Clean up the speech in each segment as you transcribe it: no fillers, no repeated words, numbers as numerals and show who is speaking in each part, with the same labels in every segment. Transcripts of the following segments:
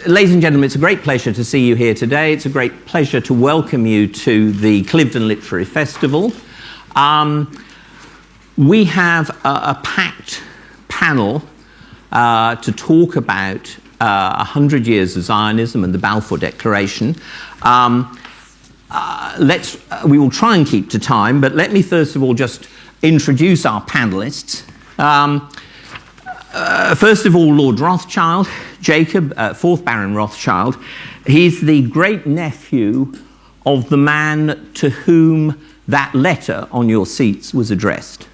Speaker 1: Ladies and gentlemen, it's a great pleasure to see you here today. It's a great pleasure to welcome you to the Cliveden Literary Festival. We have a packed panel to talk about 100 years of Zionism and the Balfour Declaration. We will try and keep to time, but let me first of all just introduce our panelists. First of all, Lord Rothschild, Jacob, 4th Baron Rothschild. He's the great-nephew of the man to whom that letter on your seats was addressed,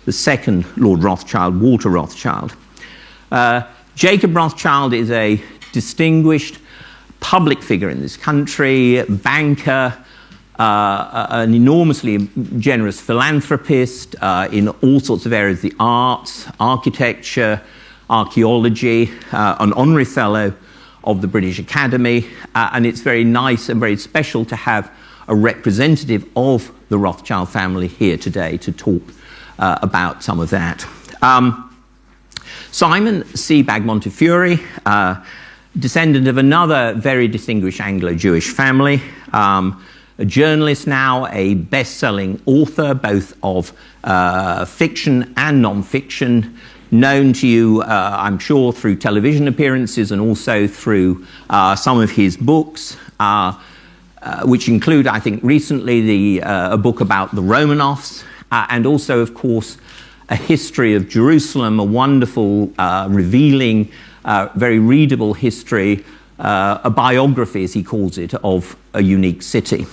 Speaker 1: the 2nd Lord Rothschild, Walter Rothschild. Jacob Rothschild is a distinguished public figure in this country, banker, an enormously generous philanthropist in all sorts of areas, the arts, architecture, archaeology, an honorary fellow of the British Academy, and it's very nice and very special to have a representative of the Rothschild family here today to talk about some of that. Simon Sebag Montefiore, descendant of another very distinguished Anglo-Jewish family, a journalist now, a best-selling author, both of fiction and non-fiction, known to you, I'm sure, through television appearances and also through some of his books, which include, I think, recently a book about the Romanovs, and also, of course, a history of Jerusalem, a wonderful, revealing, very readable history, a biography, as he calls it, of a unique city.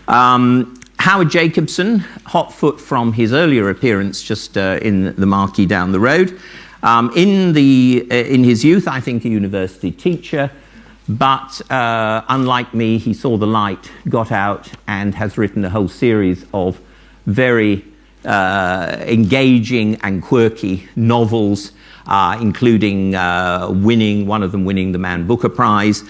Speaker 1: Howard Jacobson, hot foot from his earlier appearance just in the marquee down the road. In his youth, I think a university teacher, but unlike me, he saw the light, got out, and has written a whole series of very engaging and quirky novels, including one of them winning the Man Booker Prize.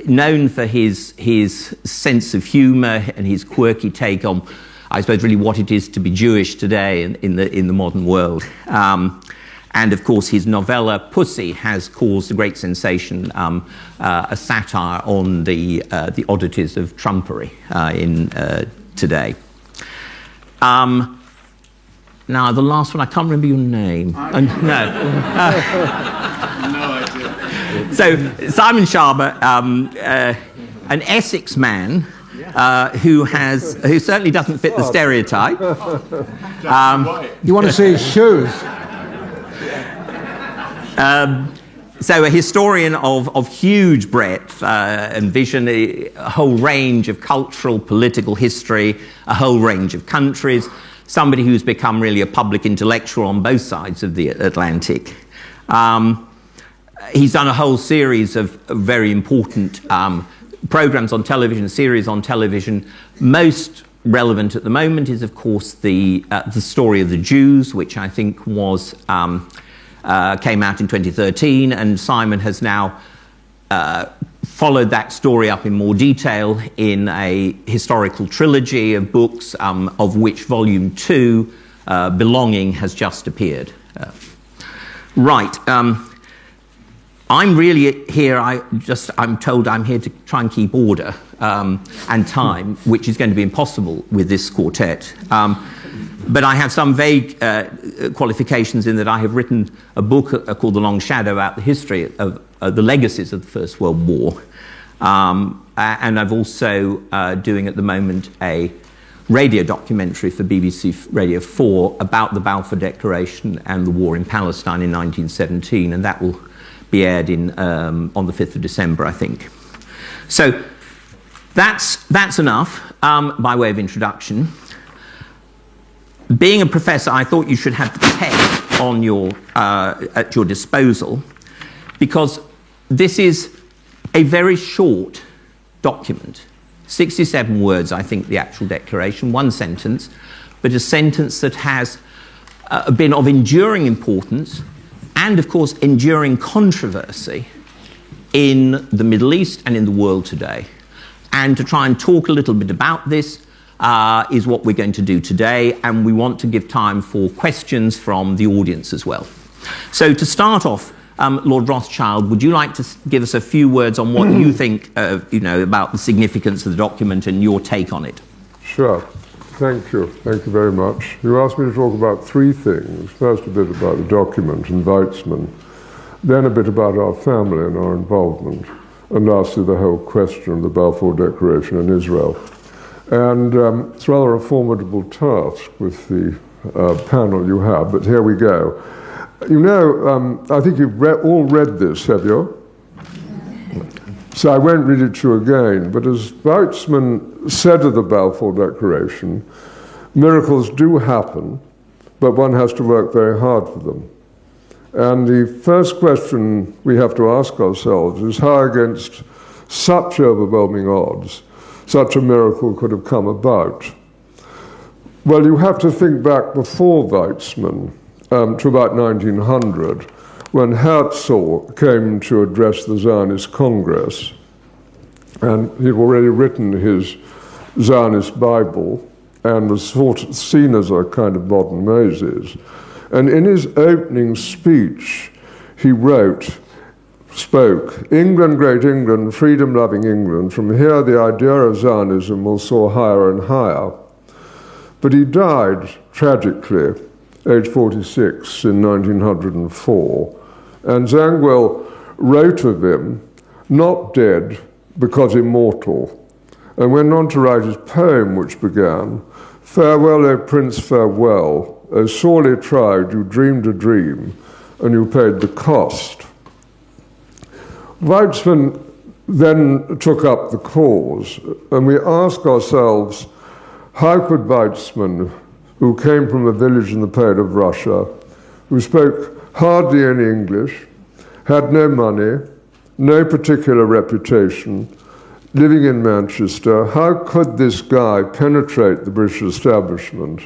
Speaker 1: Known for his sense of humour and his quirky take on, I suppose, really what it is to be Jewish today in the modern world. And of course, his novella Pussy has caused a great sensation, a satire on the oddities of trumpery in today. Now, the last one, I can't remember your name. So, Simon Sharber, an Essex man who certainly doesn't fit the stereotype.
Speaker 2: You want to see his shoes?
Speaker 1: So, a historian of huge breadth and vision, a whole range of cultural, political history, a whole range of countries, somebody who's become really a public intellectual on both sides of the Atlantic. He's done a whole series of very important programs on television, series on television. Most relevant at the moment is, of course, the Story of the Jews, which I think was came out in 2013, and Simon has now followed that story up in more detail in a historical trilogy of books, of which Volume 2, Belonging, has just appeared. Right. I'm really here, I'm told I'm here to try and keep order and time, which is going to be impossible with this quartet. But I have some vague qualifications in that I have written a book called The Long Shadow about the history of the legacies of the First World War. And I've also doing at the moment a radio documentary for BBC Radio 4 about the Balfour Declaration and the war in Palestine in 1917, and that will be aired on the 5th of December, I think. So that's enough by way of introduction. Being a professor, I thought you should have the text on at your disposal, because this is a very short document. 67 words, I think, the actual declaration, one sentence, but a sentence that has been of enduring importance and, of course, enduring controversy in the Middle East and in the world today. And to try and talk a little bit about this is what we're going to do today, and we want to give time for questions from the audience as well. So to start off, Lord Rothschild, would you like to give us a few words on what you think, about the significance of the document and your take on it?
Speaker 3: Sure. Thank you. Thank you very much. You asked me to talk about three things. First, a bit about the document and Weizmann, then a bit about our family and our involvement, and lastly, the whole question of the Balfour Declaration in Israel. And it's rather a formidable task with the panel you have, but here we go. I think you've all read this, have you? So I won't read it to you again, but as Weizmann said of the Balfour Declaration, miracles do happen, but one has to work very hard for them. And the first question we have to ask ourselves is how, against such overwhelming odds, such a miracle could have come about. Well, you have to think back before Weizmann to about 1900, when Herzl came to address the Zionist Congress, and he'd already written his Zionist Bible and was seen as a kind of modern Moses. And in his opening speech, he spoke, "England, great England, freedom-loving England, from here the idea of Zionism will soar higher and higher." But he died, tragically, age 46, in 1904. And Zangwill wrote of him, not dead, because immortal, and went on to write his poem, which began, "Farewell, O Prince, farewell, O sorely tried, you dreamed a dream, and you paid the cost." Weizmann then took up the cause, and we ask ourselves, how could Weizmann, who came from a village in the plain of Russia, who spoke hardly any English, had no money, no particular reputation, living in Manchester, how could this guy penetrate the British establishment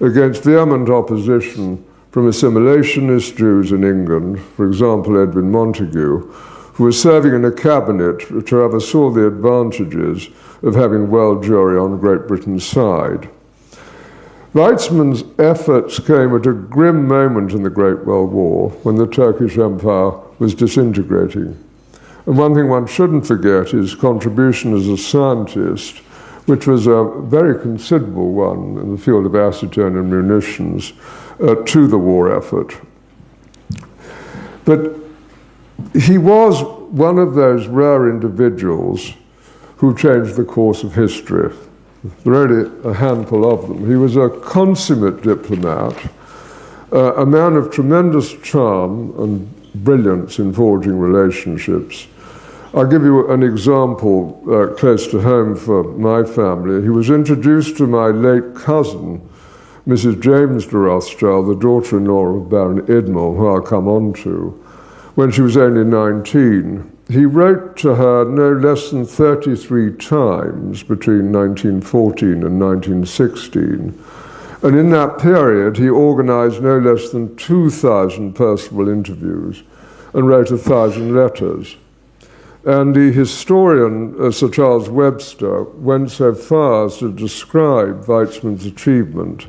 Speaker 3: against vehement opposition from assimilationist Jews in England, for example, Edwin Montagu, who was serving in a cabinet which, however, saw the advantages of having world Jewry on Great Britain's side? Weizmann's efforts came at a grim moment in the Great World War, when the Turkish Empire was disintegrating. And one thing one shouldn't forget is contribution as a scientist, which was a very considerable one in the field of acetone and munitions to the war effort. But he was one of those rare individuals who changed the course of history. There are only a handful of them. He was a consummate diplomat, a man of tremendous charm and brilliance in forging relationships. I'll give you an example close to home for my family. He was introduced to my late cousin, Mrs. James de Rothschild, the daughter-in-law of Baron Idmore, who I'll come on to, when she was only 19. He wrote to her no less than 33 times between 1914 and 1916. And in that period, he organized no less than 2,000 personal interviews and wrote 1,000 letters. And the historian, Sir Charles Webster, went so far as to describe Weizmann's achievement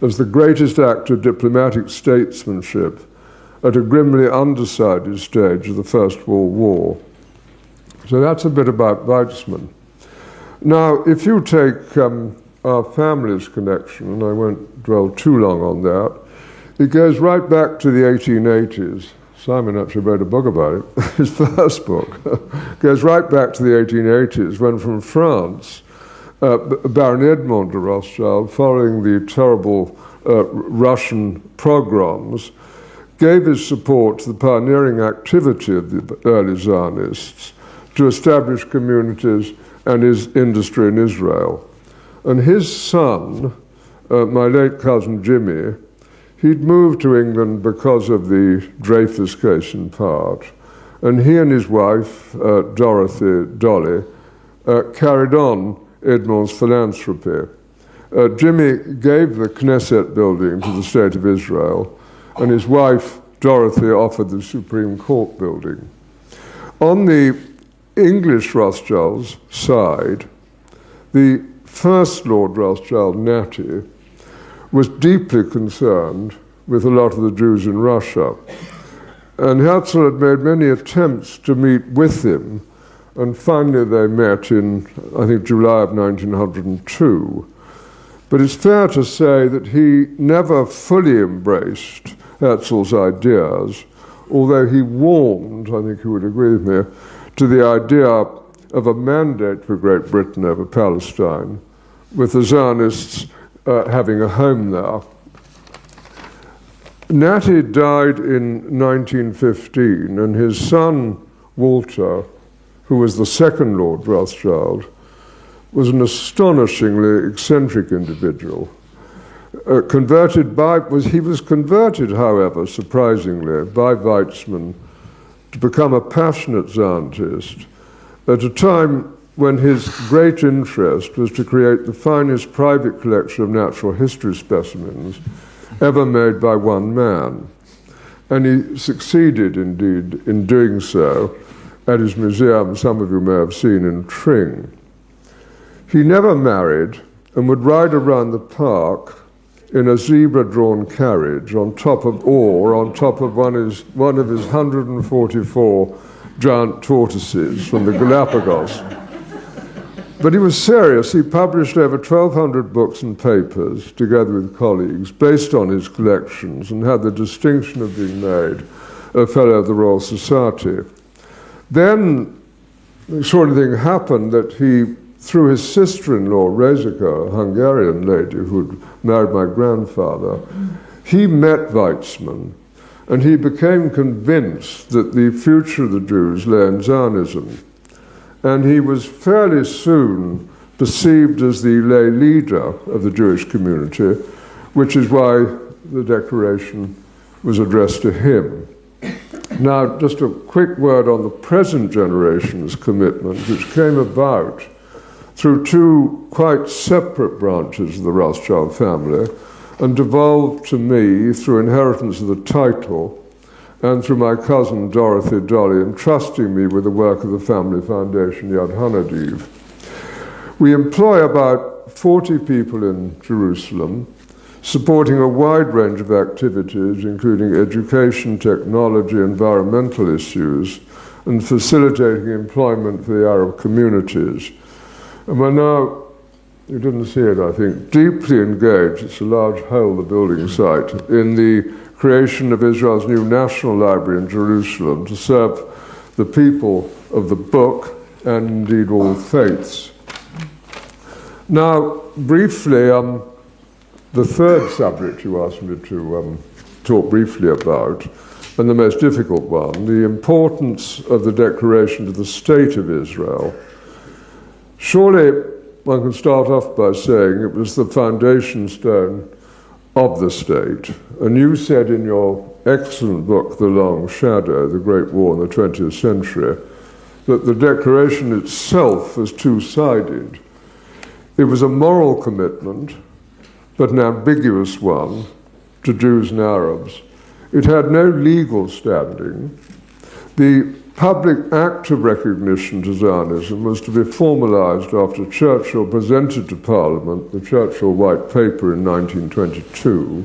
Speaker 3: as the greatest act of diplomatic statesmanship at a grimly undecided stage of the First World War. So that's a bit about Weizmann. Now, if you take our family's connection, and I won't dwell too long on that, it goes right back to the 1880s. Simon actually wrote a book about it, his first book. Goes right back to the 1880s, when from France, Baron Edmond de Rothschild, following the terrible Russian pogroms, gave his support to the pioneering activity of the early Zionists to establish communities and his industry in Israel. And his son, my late cousin Jimmy, he'd moved to England because of the Dreyfus case in part, and he and his wife, Dorothy Dolly, carried on Edmond's philanthropy. Jimmy gave the Knesset building to the State of Israel, and his wife, Dorothy, offered the Supreme Court building. On the English Rothschilds' side, the first Lord Rothschild, Natty, was deeply concerned with a lot of the Jews in Russia. And Herzl had made many attempts to meet with him, and finally they met in, I think, July of 1902. But it's fair to say that he never fully embraced Herzl's ideas, although he warmed, I think you would agree with me, to the idea of a mandate for Great Britain over Palestine, with the Zionists having a home there. Natty died in 1915, and his son, Walter, who was the second Lord Rothschild, was an astonishingly eccentric individual. He was converted, however, surprisingly, by Weizmann to become a passionate Zionist at a time when his great interest was to create the finest private collection of natural history specimens ever made by one man. And he succeeded, indeed, in doing so at his museum, some of you may have seen, in Tring. He never married and would ride around the park in a zebra-drawn carriage on top of one of his 144 giant tortoises from the Galapagos. But he was serious. He published over 1,200 books and papers, together with colleagues, based on his collections, and had the distinction of being made a Fellow of the Royal Society. Then the sort of thing happened that he, through his sister-in-law, Rezika, a Hungarian lady who'd married my grandfather, he met Weizmann, and he became convinced that the future of the Jews lay in Zionism. And he was fairly soon perceived as the lay leader of the Jewish community, which is why the declaration was addressed to him. Now, just a quick word on the present generation's commitment, which came about through two quite separate branches of the Rothschild family and devolved to me through inheritance of the title and through my cousin Dorothy Dolly entrusting me with the work of the family foundation Yad Hanadiv. We employ about 40 people in Jerusalem, supporting a wide range of activities, including education, technology, environmental issues, and facilitating employment for the Arab communities. And we're now, you didn't see it, I think, deeply engaged, it's a large hole, the building site, in the creation of Israel's new National Library in Jerusalem to serve the people of the book and indeed all faiths. Now, briefly, the third subject you asked me to talk briefly about, and the most difficult one, the importance of the declaration to the State of Israel. Surely one can start off by saying it was the foundation stone of the state. And you said in your excellent book, The Long Shadow, The Great War in the 20th Century, that the declaration itself was two-sided. It was a moral commitment, but an ambiguous one, to Jews and Arabs. It had no legal standing. The public act of recognition to Zionism was to be formalized after Churchill presented to Parliament the Churchill White Paper in 1922,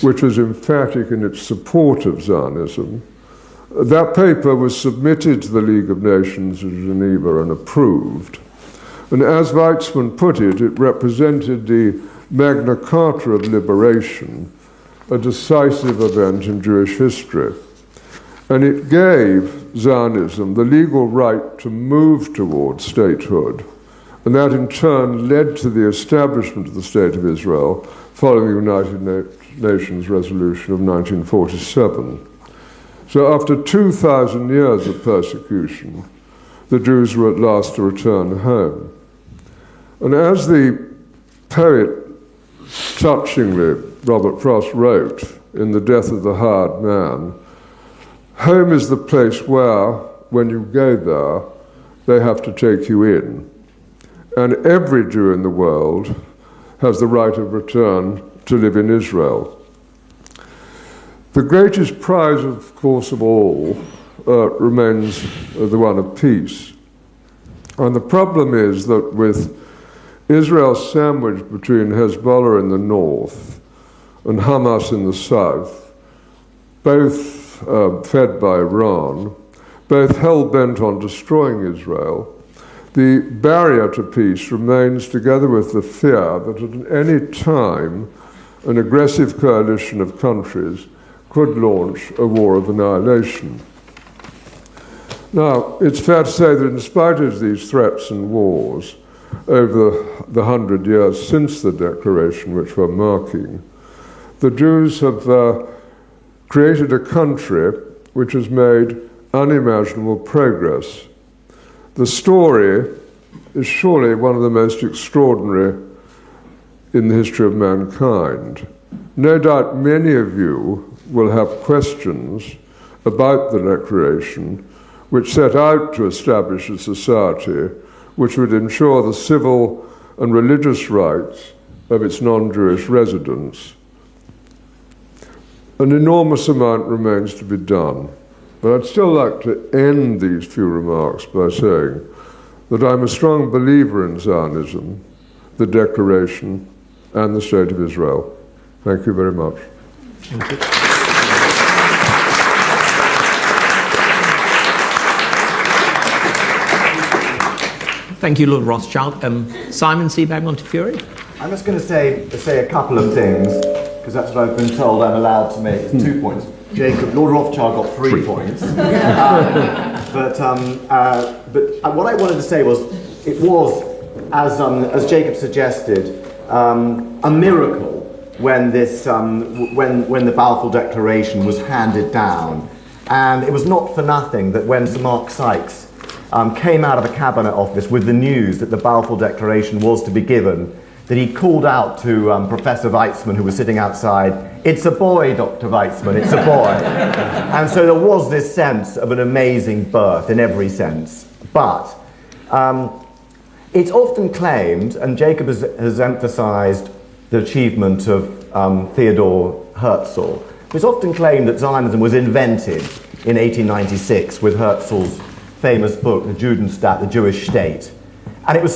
Speaker 3: which was emphatic in its support of Zionism. That paper was submitted to the League of Nations in Geneva and approved. And as Weizmann put it, it represented the Magna Carta of liberation, a decisive event in Jewish history. And it gave Zionism the legal right to move towards statehood. And that in turn led to the establishment of the State of Israel following the United Nations resolution of 1947. So after 2,000 years of persecution, the Jews were at last to return home. And as the poet touchingly, Robert Frost, wrote in The Death of the Hired Man, home is the place where, when you go there, they have to take you in. And every Jew in the world has the right of return to live in Israel. The greatest prize, of course, of all remains the one of peace. And the problem is that with Israel sandwiched between Hezbollah in the north and Hamas in the south, both fed by Iran, both hell-bent on destroying Israel, the barrier to peace remains, together with the fear that at any time an aggressive coalition of countries could launch a war of annihilation. Now, it's fair to say that in spite of these threats and wars over the 100 years since the declaration which we're marking, the Jews have created a country which has made unimaginable progress. The story is surely one of the most extraordinary in the history of mankind. No doubt many of you will have questions about the declaration, which set out to establish a society which would ensure the civil and religious rights of its non-Jewish residents. An enormous amount remains to be done, but I'd still like to end these few remarks by saying that I'm a strong believer in Zionism, the Declaration, and the State of Israel. Thank you very much.
Speaker 1: Thank you. Thank you, Lord Rothschild. Simon Sebag Montefiore?
Speaker 4: I'm just going to say a couple of things, because that's what I've been told I'm allowed to make. It's 2 points. Jacob, Lord Rothschild got 3 points. But what I wanted to say was, it was, as Jacob suggested, a miracle when this when the Balfour Declaration was handed down, and it was not for nothing that when Sir Mark Sykes came out of the Cabinet Office with the news that the Balfour Declaration was to be given, that he called out to Professor Weitzman, who was sitting outside, "It's a boy, Dr. Weitzman, it's a boy." And so there was this sense of an amazing birth in every sense. But it's often claimed, and Jacob has emphasized the achievement of Theodor Herzl, it's often claimed that Zionism was invented in 1896 with Herzl's famous book, the Judenstaat, the Jewish State. And that was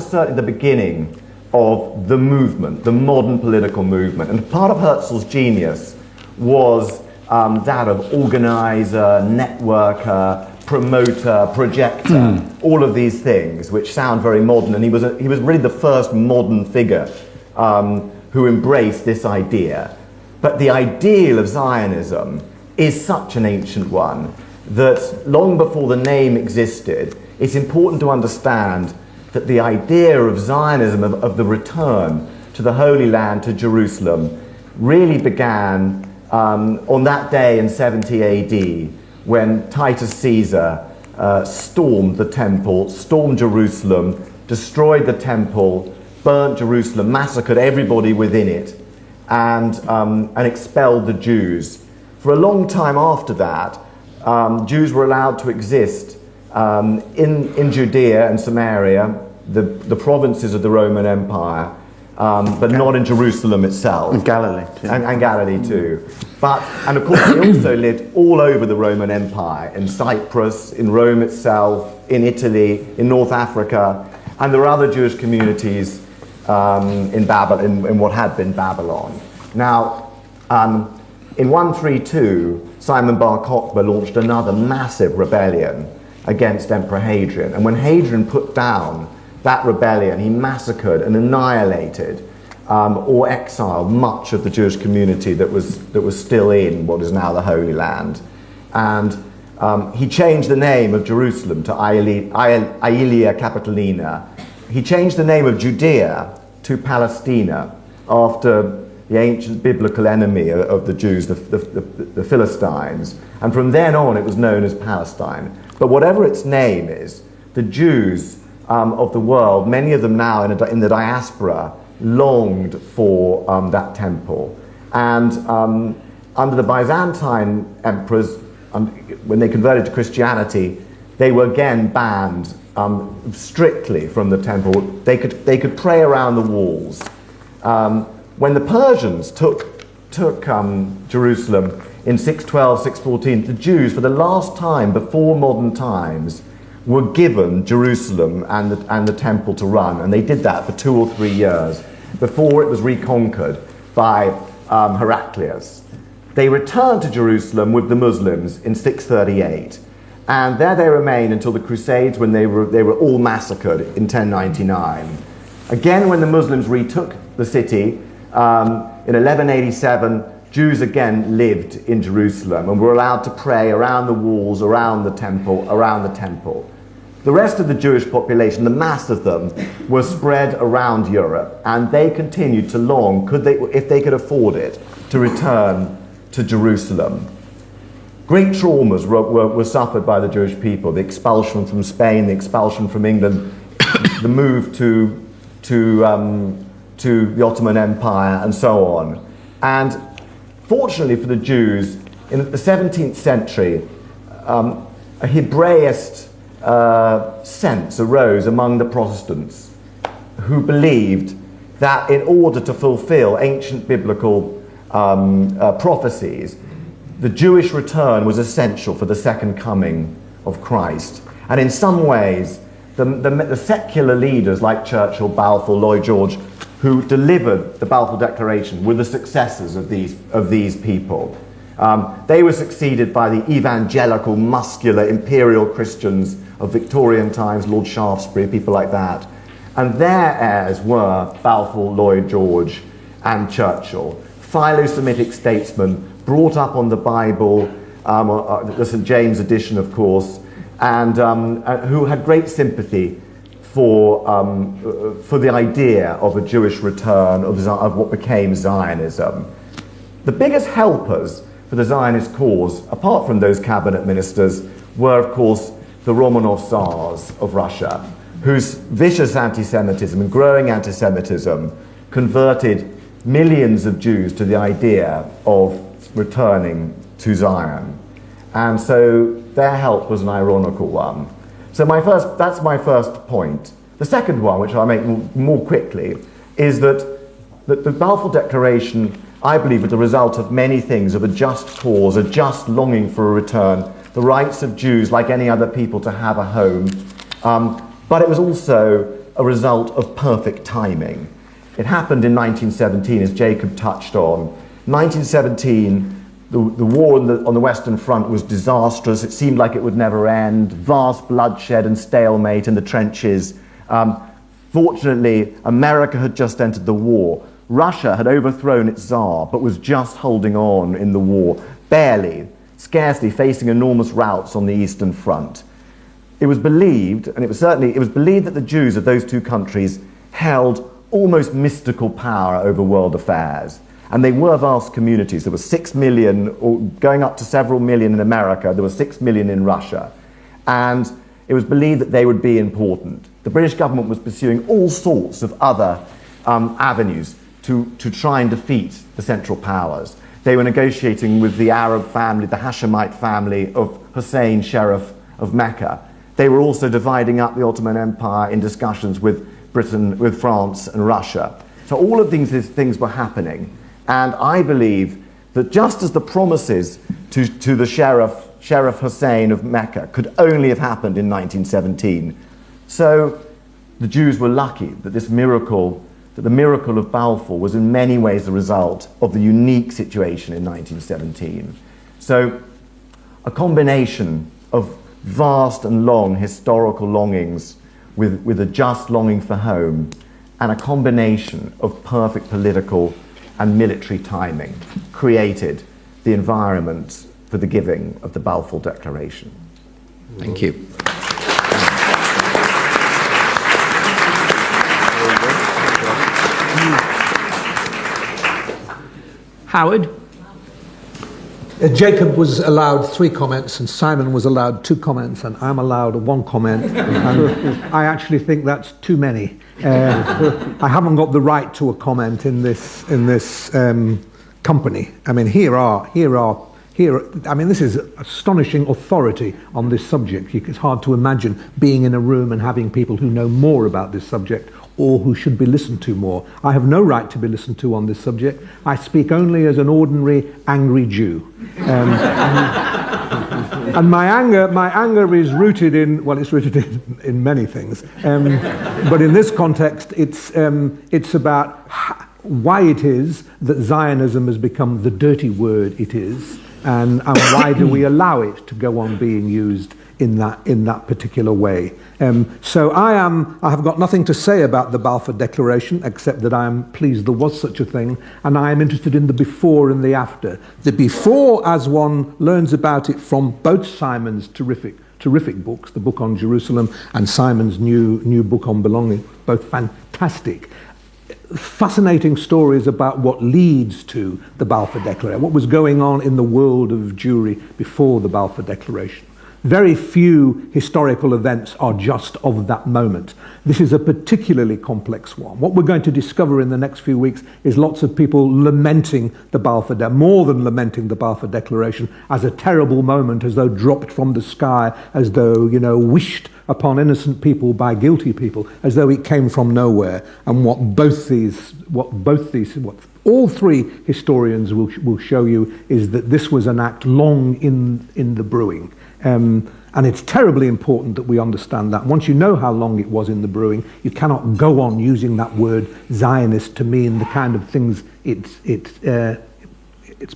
Speaker 4: certainly the beginning of the movement, the modern political movement. And part of Herzl's genius was that of organizer, networker, promoter, projector, all of these things which sound very modern. And he was really the first modern figure who embraced this idea. But the ideal of Zionism is such an ancient one that long before the name existed, it's important to understand that the idea of Zionism, of the return to the Holy Land, to Jerusalem, really began on that day in 70 AD, when Titus Caesar stormed the temple, stormed Jerusalem, destroyed the temple, burnt Jerusalem, massacred everybody within it, and expelled the Jews. For a long time after that, Jews were allowed to exist in Judea and Samaria, the provinces of the Roman Empire, but not in Jerusalem itself.
Speaker 5: And Galilee too.
Speaker 4: And Galilee too. And of course they also lived all over the Roman Empire, in Cyprus, in Rome itself, in Italy, in North Africa, and there are other Jewish communities in what had been Babylon. Now, in 132, Simon Bar Kokhba launched another massive rebellion against Emperor Hadrian. And when Hadrian put down that rebellion, he massacred and annihilated or exiled much of the Jewish community that was still in what is now the Holy Land. And he changed the name of Jerusalem to Aelia Capitolina. He changed the name of Judea to Palestina after the ancient biblical enemy of the Jews, the Philistines. And from then on, it was known as Palestine. But whatever its name is, the Jews of the world, many of them now in the diaspora, longed for that temple. And under the Byzantine emperors, when they converted to Christianity, they were again banned strictly from the temple. They could pray around the walls. When the Persians took Jerusalem in 612, 614, the Jews, for the last time before modern times, were given Jerusalem and the temple to run, and they did that for 2 or 3 years before it was reconquered by Heraclius. They returned to Jerusalem with the Muslims in 638. And there they remained until the Crusades, when they were all massacred in 1099. Again, when the Muslims retook the city in 1187, Jews again lived in Jerusalem and were allowed to pray around the walls, around the temple. The rest of the Jewish population, the mass of them, were spread around Europe, and they continued to long, if they could afford it, to return to Jerusalem. Great traumas were suffered by the Jewish people: the expulsion from Spain, the expulsion from England, the move to the Ottoman Empire, and so on. And fortunately for the Jews, in the 17th century, a Hebraist sense arose among the Protestants, who believed that in order to fulfill ancient biblical prophecies, the Jewish return was essential for the second coming of Christ. And in some ways, the secular leaders like Churchill, Balfour, Lloyd George, who delivered the Balfour Declaration, were the successors of these people. They were succeeded by the evangelical, muscular, imperial Christians of Victorian times, Lord Shaftesbury, people like that. And their heirs were Balfour, Lloyd George, and Churchill, Philo-Semitic statesmen brought up on the Bible, the St. James edition, of course, and who had great sympathy for the idea of a Jewish return of what became Zionism. The biggest helpers for the Zionist cause, apart from those cabinet ministers, were, of course, the Romanov Tsars of Russia, whose vicious anti-Semitism and growing anti-Semitism converted millions of Jews to the idea of returning to Zion. And so their help was an ironical one. So that's my first point. The second one, which I'll make more quickly, is that the Balfour Declaration, I believe, is the result of many things: of a just cause, a just longing for a return, the rights of Jews, like any other people, to have a home. But it was also a result of perfect timing. It happened in 1917, as Jacob touched on. 1917, the war on the Western Front was disastrous. It seemed like it would never end. Vast bloodshed and stalemate in the trenches. Fortunately, America had just entered the war. Russia had overthrown its Tsar, but was just holding on in the war, barely, scarcely, facing enormous routs on the Eastern Front. It was believed, and it was believed that the Jews of those two countries held almost mystical power over world affairs. And they were vast communities. There were 6 million, or going up to several million in America. There were 6 million in Russia. And it was believed that they would be important. The British government was pursuing all sorts of other avenues to try and defeat the Central Powers. They were negotiating with the Arab family, the Hashemite family of Hussein, Sheriff of Mecca. They were also dividing up the Ottoman Empire in discussions with Britain, with France and Russia. So all of these things were happening. And I believe that just as the promises to the Sheriff Hussein of Mecca could only have happened in 1917, so the Jews were lucky that the miracle of Balfour was in many ways the result of the unique situation in 1917. So a combination of vast and long historical longings with a just longing for home, and a combination of perfect political and military timing created the environment for the giving of the Balfour Declaration.
Speaker 1: Thank you. Howard?
Speaker 2: Jacob was allowed 3 comments, and Simon was allowed 2 comments, and I'm allowed 1 comment. And I actually think that's too many. I haven't got the right to a comment in this company. I mean, this is astonishing authority on this subject. It's hard to imagine being in a room and having people who know more about this subject, or who should be listened to more. I have no right to be listened to on this subject. I speak only as an ordinary angry Jew. And my anger is rooted in, well, it's rooted in many things. But in this context, it's about why it is that Zionism has become the dirty word it is, and why do we allow it to go on being used in that particular way. So I have got nothing to say about the Balfour Declaration, except that I am pleased there was such a thing, and I am interested in the before and the after. The before, as one learns about it from both Simon's terrific books, the book on Jerusalem and Simon's new book on belonging, both fantastic. Fascinating stories about what leads to the Balfour Declaration, what was going on in the world of Jewry before the Balfour Declaration. Very few historical events are just of that moment. This is a particularly complex one. What we're going to discover in the next few weeks is lots of people lamenting the Balfour, more than lamenting the Balfour Declaration, as a terrible moment, as though dropped from the sky, as though, wished upon innocent people by guilty people, as though it came from nowhere. And what all three historians will show you is that this was an act long in the brewing. And it's terribly important that we understand that. Once you know how long it was in the brewing, you cannot go on using that word Zionist to mean the kind of things it's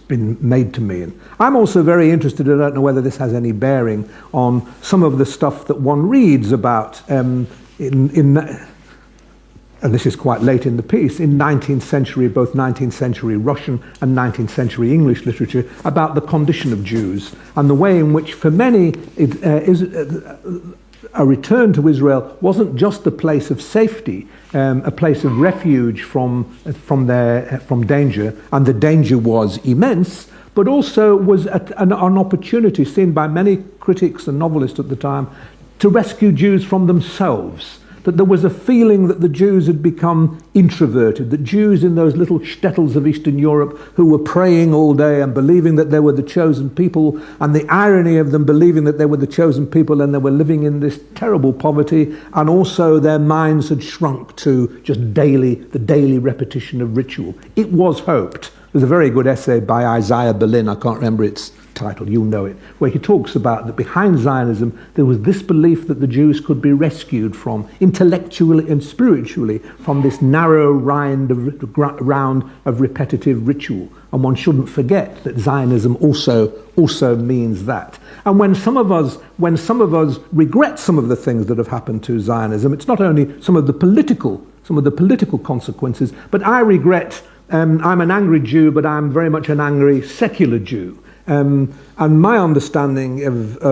Speaker 2: been made to mean. I'm also very interested, I don't know whether this has any bearing on some of the stuff that one reads about and this is quite late in the piece, in 19th century, both 19th century Russian and 19th century English literature, about the condition of Jews and the way in which, for many, a return to Israel wasn't just a place of safety, a place of refuge from danger, and the danger was immense, but also was an opportunity seen by many critics and novelists at the time to rescue Jews from themselves. That there was a feeling that the Jews had become introverted, that Jews in those little shtetls of Eastern Europe who were praying all day and believing that they were the chosen people, and the irony of them believing that they were the chosen people and they were living in this terrible poverty, and also their minds had shrunk to just the daily repetition of ritual. It was hoped. There's a very good essay by Isaiah Berlin, I can't remember its title, you'll know it, where he talks about that behind Zionism there was this belief that the Jews could be rescued from, intellectually and spiritually, from this narrow round of repetitive ritual. And one shouldn't forget that Zionism also means that. And when some of us regret some of the things that have happened to Zionism, it's not only some of the political consequences, but I regret. I'm an angry Jew, but I'm very much an angry secular Jew. And my understanding of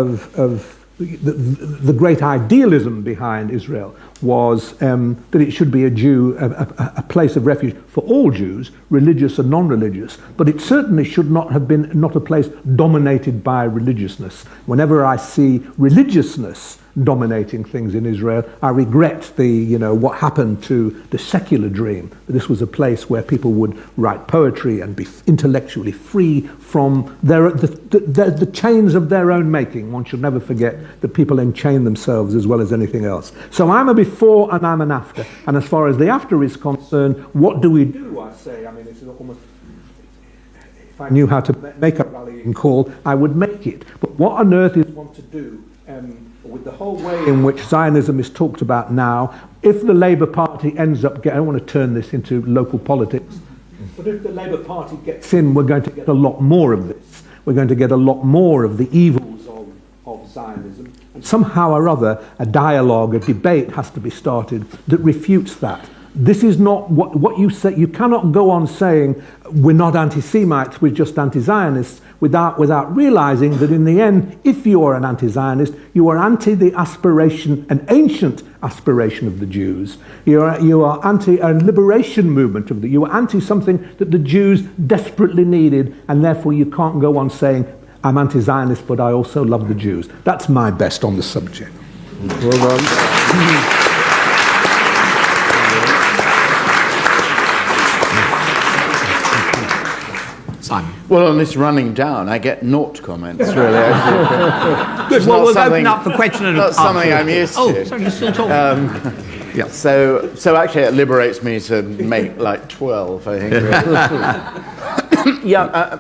Speaker 2: the great idealism behind Israel was that it should be a place of refuge for all Jews, religious and non-religious, but it certainly should not have been not a place dominated by religiousness. Whenever I see religiousness dominating things in Israel, I regret what happened to the secular dream. This was a place where people would write poetry and be intellectually free from the chains of their own making. One should never forget that people enchain themselves as well as anything else. So I'm a before and I'm an after. And as far as the after is concerned, what do we do? I say, this is almost. If I knew how to make a rallying call, I would make it. But what on earth is one to do? With the whole way in which Zionism is talked about now, if the Labour Party ends up I don't want to turn this into local politics, but if the Labour Party gets in, we're going to get a lot more of this. We're going to get a lot more of the evils of Zionism. And somehow or other, a dialogue, a debate has to be started that refutes that. This is not what you say. You cannot go on saying we're not anti-Semites, we're just anti-Zionists, without realizing that in the end, if you are an anti-Zionist, you are anti the aspiration, an ancient aspiration of the Jews. You are anti a liberation movement of you are anti something that the Jews desperately needed, and therefore you can't go on saying I'm anti-Zionist, but I also love the Jews. That's my best on the subject.
Speaker 3: Well done.
Speaker 1: Simon.
Speaker 5: Well, on this running down, I get naught comments, really.
Speaker 1: Good, well, we'll open up for question and answer.
Speaker 5: Not something I'm used to.
Speaker 1: Oh, sorry, you're still talking.
Speaker 5: Yeah. So actually it liberates me to make like 12, I think. Yeah,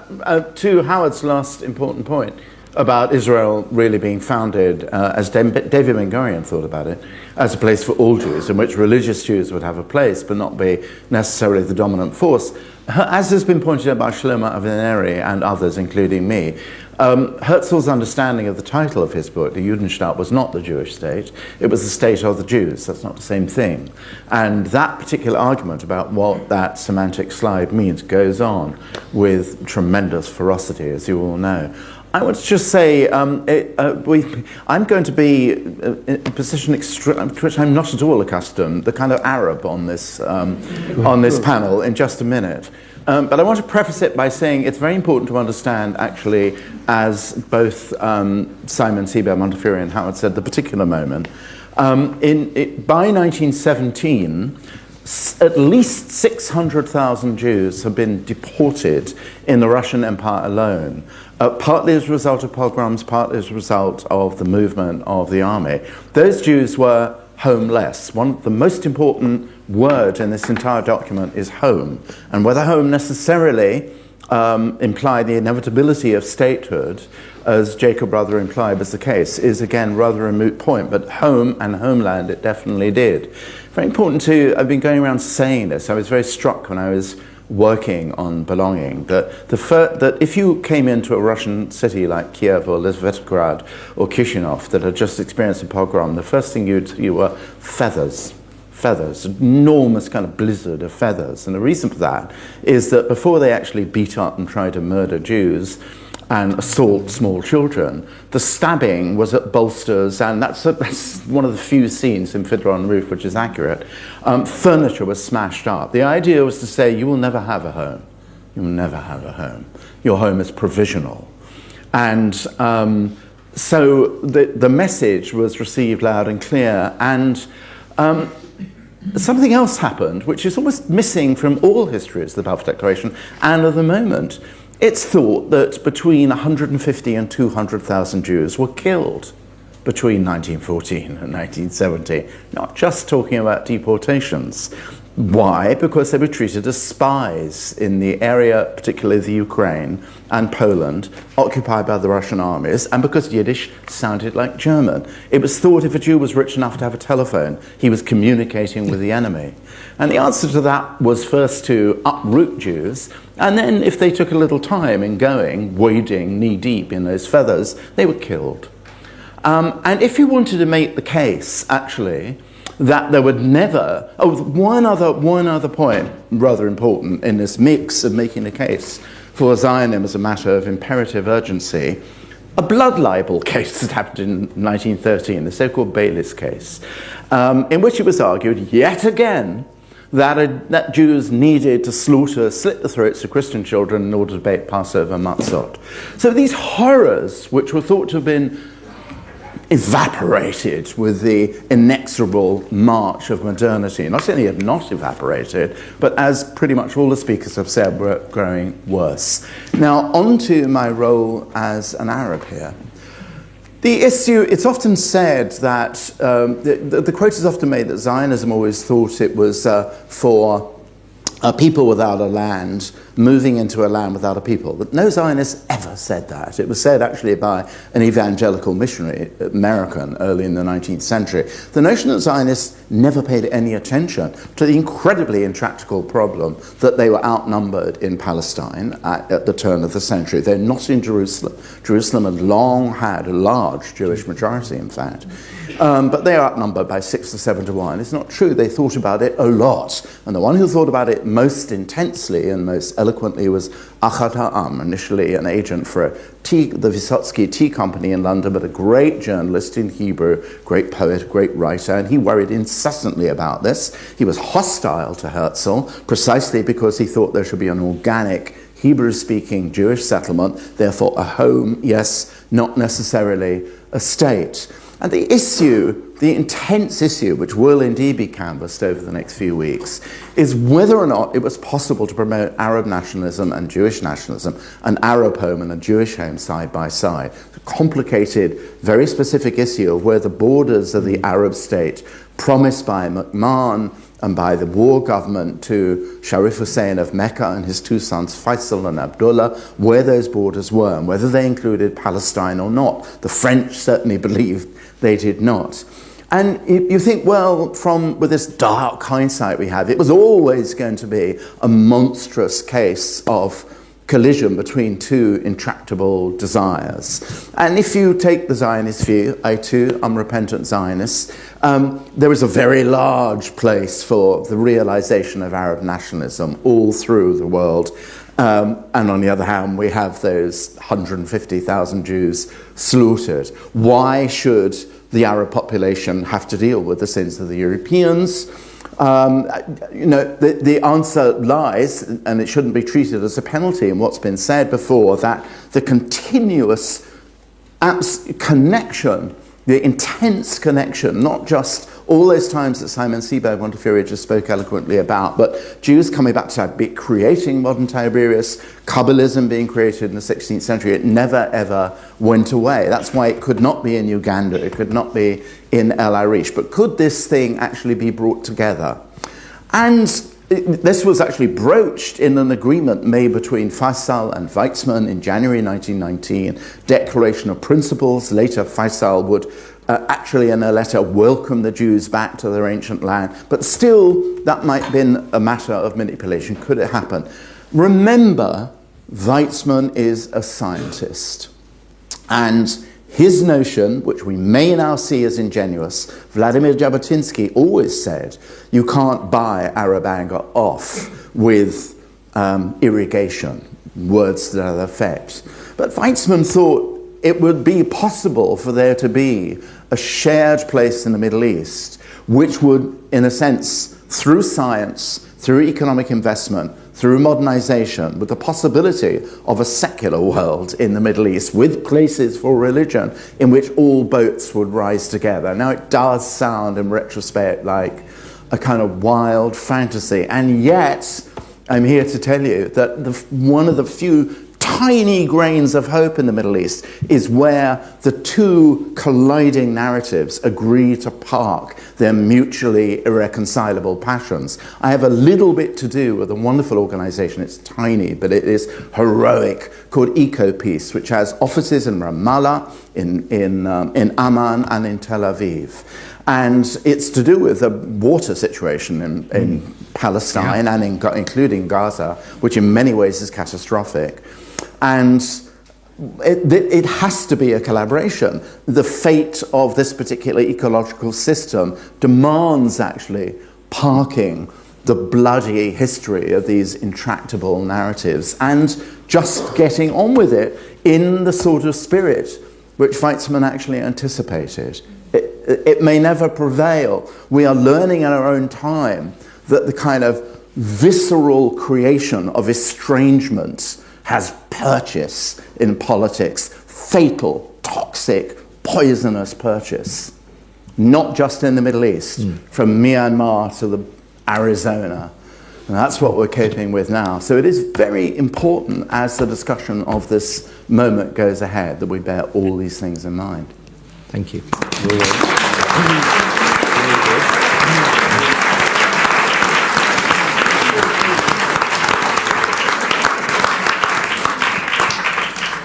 Speaker 5: to Howard's last important point, about Israel really being founded, as David Ben-Gurion thought about it, as a place for all Jews, in which religious Jews would have a place but not be necessarily the dominant force. As has been pointed out by Shlomo Avineri and others, including me, Herzl's understanding of the title of his book, the Judenstaat, was not the Jewish state, it was the state of the Jews. That's not the same thing. And that particular argument about what that semantic slide means goes on with tremendous ferocity, as you all know. I want to just say, I'm going to be in a position to which I'm not at all accustomed, the kind of Arab on this panel in just a minute. But I want to preface it by saying it's very important to understand, actually, as both Simon Sebag Montefiore and Howard said, the particular moment. By 1917, at least 600,000 Jews have been deported in the Russian Empire alone, partly as a result of pogroms, partly as a result of the movement of the army. Those Jews were homeless. One of the most important words in this entire document is home. And whether home necessarily implied the inevitability of statehood, as Jacob rather implied was the case, is again rather a moot point. But home and homeland it definitely did. Very important too, I've been going around saying this. I was very struck when I was working on belonging, that if you came into a Russian city like Kiev or Lizvetgrad or Kishinev that had just experienced a pogrom, the first thing you'd see were feathers, enormous kind of blizzard of feathers. And the reason for that is that before they actually beat up and try to murder Jews and assault small children, the stabbing was at bolsters, and that's one of the few scenes in Fiddler on the Roof which is accurate. Furniture was smashed up. The idea was to say, you will never have a home. You will never have a home. Your home is provisional. And so the message was received loud and clear, and something else happened, which is almost missing from all histories of the Balfour Declaration and of the moment. It's thought that between 150 and 200,000 Jews were killed between 1914 and 1917, not just talking about deportations. Why? Because they were treated as spies in the area, particularly the Ukraine and Poland, occupied by the Russian armies, and because Yiddish sounded like German. It was thought if a Jew was rich enough to have a telephone, he was communicating with the enemy. And the answer to that was first to uproot Jews, and then if they took a little time in going, wading knee-deep in those feathers, they were killed. And if you wanted to make the case, actually, that there would never... one other point, rather important, in this mix of making a case for Zionism as a matter of imperative urgency, a blood libel case that happened in 1913, the so-called Baylis case, in which it was argued, yet again, that Jews needed to slit the throats of Christian children in order to bake Passover matzot. So these horrors, which were thought to have been evaporated with the inexorable march of modernity, not only had not evaporated, but as pretty much all the speakers have said, were growing worse. Now, on to my role as an Arab here. The issue, it's often said that, the quote is often made that Zionism always thought it was for people without a land moving into a land without a people. But no Zionist ever said that. It was said actually by an evangelical missionary, American, early in the 19th century. The notion that Zionists never paid any attention to the incredibly intractable problem that they were outnumbered in Palestine at the turn of the century. They're not in Jerusalem. Jerusalem had long had a large Jewish majority, in fact. But they are outnumbered by 6 to 7 to 1. It's not true. They thought about it a lot. And the one who thought about it most intensely and most eloquently was Ahad Ha'am, initially an agent for the Vysotsky Tea Company in London, but a great journalist in Hebrew, great poet, great writer, and he worried incessantly about this. He was hostile to Herzl precisely because he thought there should be an organic Hebrew-speaking Jewish settlement, therefore a home, yes, not necessarily a state. And the issue the intense issue, which will indeed be canvassed over the next few weeks, is whether or not it was possible to promote Arab nationalism and Jewish nationalism, an Arab home and a Jewish home side by side. A complicated, very specific issue of where the borders of the Arab state promised by McMahon and by the war government to Sharif Hussein of Mecca and his two sons Faisal and Abdullah, where those borders were and whether they included Palestine or not. The French certainly believed they did not. And you think, well, with this dark hindsight we have, it was always going to be a monstrous case of collision between two intractable desires. And if you take the Zionist view, I too, unrepentant Zionist, there is a very large place for the realization of Arab nationalism all through the world. And on the other hand, we have those 150,000 Jews slaughtered. Why should the Arab population have to deal with the sins of the Europeans? The answer lies, and it shouldn't be treated as a penalty, in what's been said before, that the continuous connection, the intense connection, not just all those times that Simon Sebag Montefiore just spoke eloquently about, but Jews coming back to creating modern Tiberias, Kabbalism being created in the 16th century, it never ever went away. That's why it could not be in Uganda, it could not be in El Arish. But could this thing actually be brought together? And this was actually broached in an agreement made between Faisal and Weizmann in January 1919, Declaration of Principles. Later, Faisal would actually in a letter welcome the Jews back to their ancient land. But still, that might have been a matter of manipulation. Could it happen? Remember, Weizmann is a scientist. And his notion, which we may now see as ingenuous, Vladimir Jabotinsky always said, you can't buy Arab anger off with irrigation, words to that effect. But Weizmann thought it would be possible for there to be a shared place in the Middle East, which would, in a sense, through science, through economic investment, through modernization, with the possibility of a secular world in the Middle East, with places for religion in which all boats would rise together. Now, it does sound, in retrospect, like a kind of wild fantasy, and yet I'm here to tell you that one of the few tiny grains of hope in the Middle East is where the two colliding narratives agree to park their mutually irreconcilable passions. I have a little bit to do with a wonderful organization, it's tiny, but it is heroic, called EcoPeace, which has offices in Ramallah, in Amman, and in Tel Aviv. And it's to do with the water situation in Palestine and including Gaza, which in many ways is catastrophic. And it has to be a collaboration. The fate of this particular ecological system demands actually parking the bloody history of these intractable narratives and just getting on with it in the sort of spirit which Weizmann actually anticipated. It may never prevail. We are learning in our own time that the kind of visceral creation of estrangement has purchase in politics, fatal, toxic, poisonous purchase, not just in the Middle East, from Myanmar to the Arizona. And that's what we're coping with now. So it is very important as the discussion of this moment goes ahead that we bear all these things in mind.
Speaker 1: Thank you.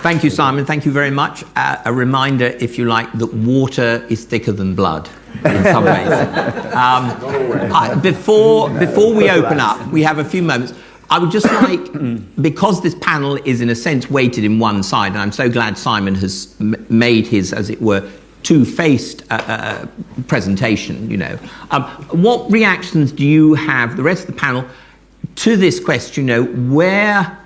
Speaker 1: Thank you, Simon. Thank you very much. A reminder, if you like, that water is thicker than blood in some ways. Before we open up, we have a few moments. I would just like, because this panel is in a sense weighted in one side, and I'm so glad Simon has made his, as it were, two-faced presentation, you know. What reactions do you have, the rest of the panel, to this question, you know, where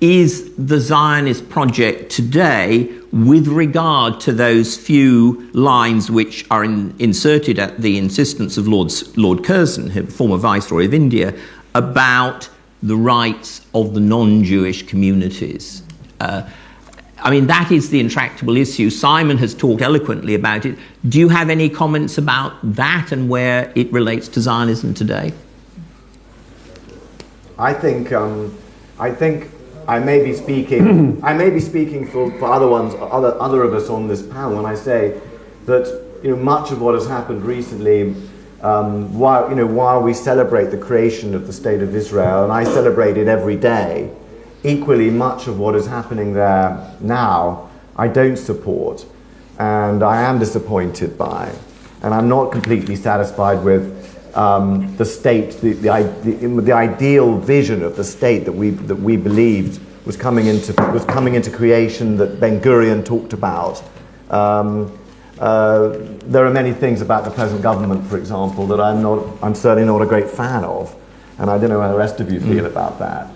Speaker 1: is the Zionist project today with regard to those few lines which are inserted at the insistence of Lord Curzon, former Viceroy of India, about the rights of the non-Jewish communities? I mean, that is the intractable issue. Simon has talked eloquently about it. Do you have any comments about that and where it relates to Zionism today?
Speaker 4: I think I may be speaking. I may be speaking for other of us on this panel when I say that much of what has happened recently, while we celebrate the creation of the State of Israel, and I celebrate it every day, equally much of what is happening there now I don't support, and I am disappointed by, and I'm not completely satisfied with the state, the ideal vision of the state that we believed was coming into creation, that Ben Gurion talked about. There are many things about the present government, for example, that I'm certainly not a great fan of, and I don't know how the rest of you feel about that.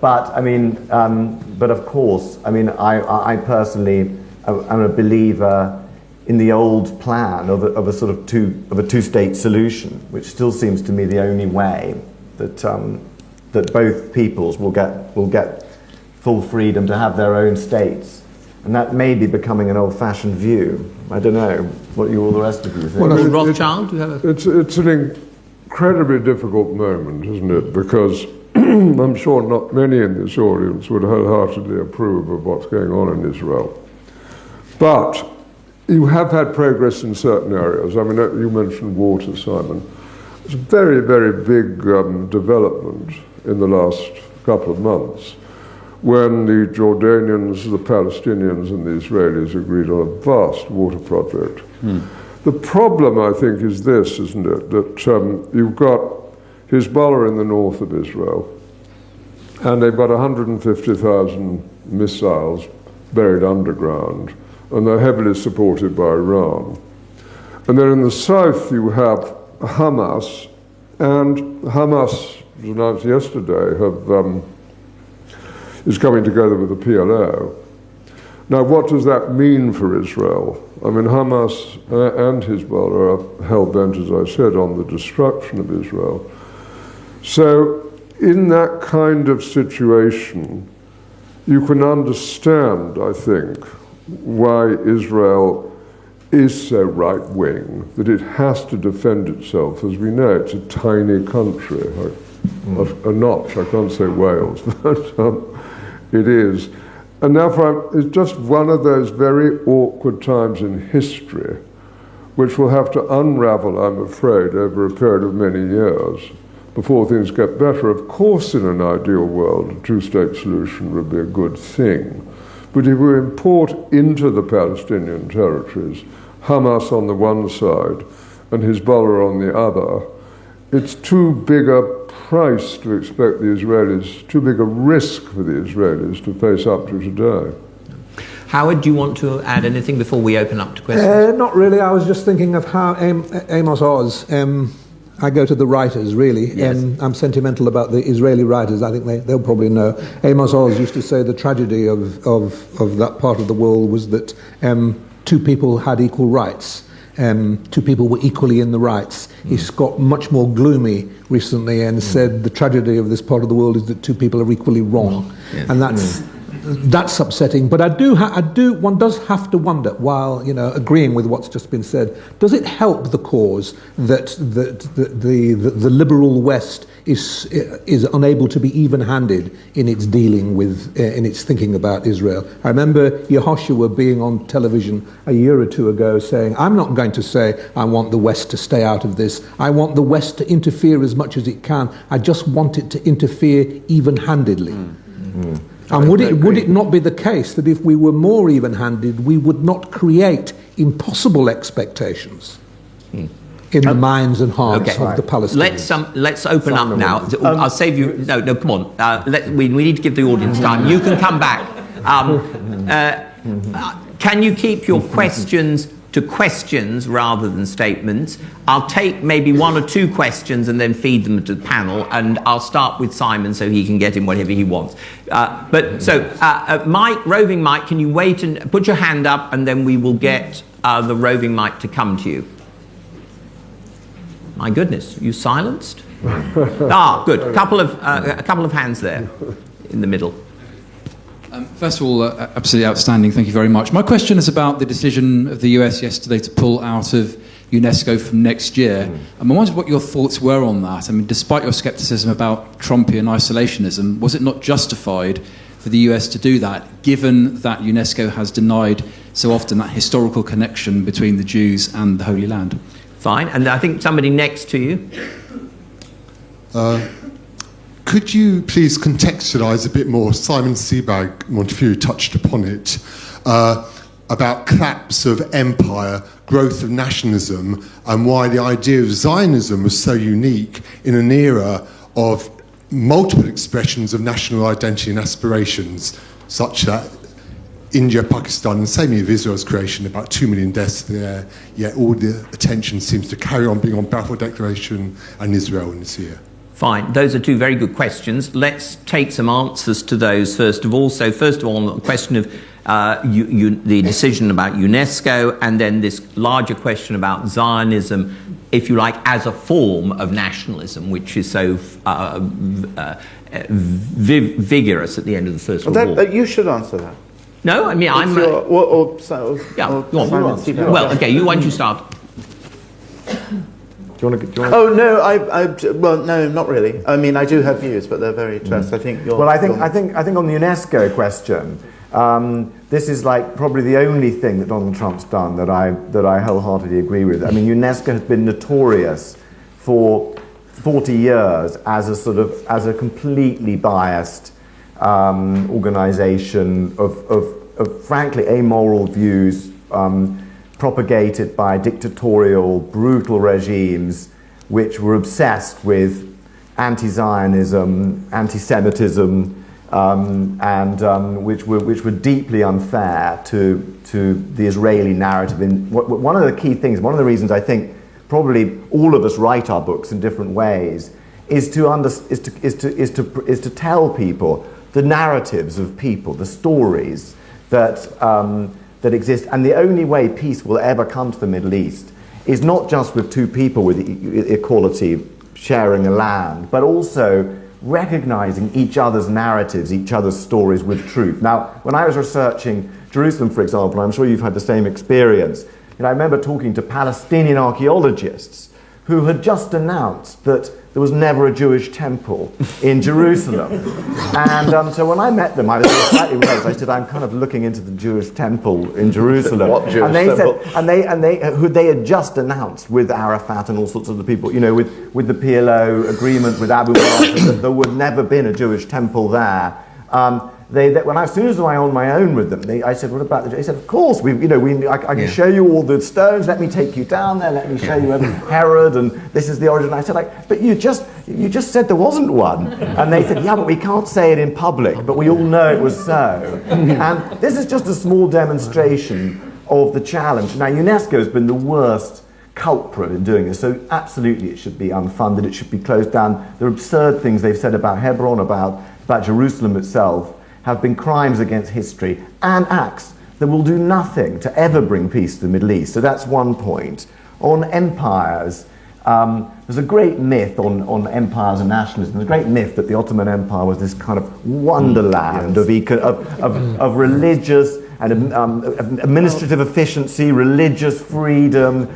Speaker 4: But I mean, but of course, I mean, I personally am a believer in the old plan of a sort of two-state solution, which still seems to me the only way that both peoples will get full freedom to have their own states, and that may be becoming an old-fashioned view. I don't know what all the rest of you think.
Speaker 1: Well, Rothschild, do you have a...
Speaker 3: It's an incredibly difficult moment, isn't it? Because I'm sure not many in this audience would wholeheartedly approve of what's going on in Israel, but you have had progress in certain areas. I mean, you mentioned water, Simon. It's a very, very big development in the last couple of months when the Jordanians, the Palestinians and the Israelis agreed on a vast water project. The problem, I think, is this, isn't it? That you've got Hezbollah in the north of Israel, and they've got 150,000 missiles buried underground, and they're heavily supported by Iran. And then in the south you have Hamas, and Hamas, was announced yesterday, is coming together with the PLO. Now, what does that mean for Israel? I mean, Hamas and Hezbollah are hell-bent, as I said, on the destruction of Israel. So, in that kind of situation, you can understand, I think, why Israel is so right-wing, that it has to defend itself. As we know, it's a tiny country. A notch, I can't say Wales, but it is. And therefore, it's just one of those very awkward times in history which will have to unravel, I'm afraid, over a period of many years before things get better. Of course, in an ideal world, a two-state solution would be a good thing. But if we import into the Palestinian territories Hamas on the one side and Hezbollah on the other, it's too big a price to expect the Israelis, too big a risk for the Israelis to face up to today.
Speaker 1: Howard, do you want to add anything before we open up to questions?
Speaker 2: Not really. I was just thinking of how Amos Oz, I go to the writers, really.
Speaker 1: Yes.
Speaker 2: I'm sentimental about the Israeli writers. I think they'll probably know. Amos Oz used to say the tragedy of that part of the world was that two people had equal rights. Two people were equally in the rights. He's got much more gloomy recently and said the tragedy of this part of the world is that two people are equally wrong. Yes. And that's upsetting. But one does have to wonder, while agreeing with what's just been said, does it help the cause that the liberal West is unable to be even-handed in its dealing with, in its thinking about Israel? I remember Yehoshua being on television a year or two ago saying, I'm not going to say I want the West to stay out of this. I want the West to interfere as much as it can. I just want it to interfere even-handedly. And would it not be the case that if we were more even-handed, we would not create impossible expectations in the minds and hearts of the Palestinians?
Speaker 1: Let's open up now. I'll save you. No, come on. We need to give the audience time. You can come back. Can you keep your questions to questions rather than statements? I'll take maybe one or two questions and then feed them to the panel, and I'll start with Simon so he can get in whatever he wants. Mike, roving Mike, can you wait and put your hand up, and then we will get the roving Mike to come to you. My goodness, you silenced? Good. A couple of hands there in the middle.
Speaker 6: First of all, absolutely outstanding. Thank you very much. My question is about the decision of the US yesterday to pull out of UNESCO from next year. I wondered what your thoughts were on that. I mean, despite your scepticism about Trumpian isolationism, was it not justified for the US to do that, given that UNESCO has denied so often that historical connection between the Jews and the Holy Land?
Speaker 1: Fine. And I think somebody next to you.
Speaker 7: Could you please contextualise a bit more? Simon Sebag Montefiore touched upon it, about collapse of empire, growth of nationalism, and why the idea of Zionism was so unique in an era of multiple expressions of national identity and aspirations, such that India, Pakistan, and same of Israel's creation, about 2 million deaths there, yet all the attention seems to carry on being on Balfour Declaration and Israel in this year.
Speaker 1: Fine. Those are two very good questions. Let's take some answers to those first of all. So first of all, the question of the decision about UNESCO, and then this larger question about Zionism, if you like, as a form of nationalism, which is so vigorous at the end of the First World War.
Speaker 5: You should answer that.
Speaker 1: No, I mean, I'm...
Speaker 5: Yeah,
Speaker 1: go on. Well, okay, why don't you start?
Speaker 4: Do you want to?
Speaker 5: Oh no, well, no, not really. I mean, I do have views, but they're very terse. I think.
Speaker 4: I think on the UNESCO question, this is like probably the only thing that Donald Trump's done that I wholeheartely agree with. I mean, UNESCO has been notorious for 40 years as a completely biased organisation of frankly amoral views. Propagated by dictatorial, brutal regimes which were obsessed with anti-Zionism, anti-Semitism, and which were deeply unfair to the Israeli narrative. One of the key things, one of the reasons I think probably all of us write our books in different ways, is to tell people the narratives of people, the stories that exist. And the only way peace will ever come to the Middle East is not just with two people with equality sharing a land, but also recognizing each other's narratives, each other's stories with truth. Now, when I was researching Jerusalem, for example, I'm sure you've had the same experience, I remember talking to Palestinian archaeologists who had just announced that there was never a Jewish temple in Jerusalem. And so when I met them, I was slightly nervous. I said, I'm kind of looking into the Jewish temple in Jerusalem.
Speaker 5: What Jewish
Speaker 4: and they
Speaker 5: temple?
Speaker 4: said, who they had just announced with Arafat and all sorts of the people, with the PLO agreement with Abu Bakr, that there would never been a Jewish temple there. As soon as I was on my own with them, I said, "What about the?" They said, "Of course, I can show you all the stones. Let me take you down there. Let me show you Herod, and this is the origin." I said, "But you just said there wasn't one." And they said, "Yeah, but we can't say it in public, but we all know it was so." And this is just a small demonstration of the challenge. Now, UNESCO has been the worst culprit in doing this, so absolutely it should be unfunded. It should be closed down. The absurd things they've said about Hebron, about Jerusalem itself, have been crimes against history and acts that will do nothing to ever bring peace to the Middle East. So that's one point. On empires, there's a great myth on empires and nationalism. There's a great myth that the Ottoman Empire was this kind of wonderland of religious and administrative efficiency, religious freedom,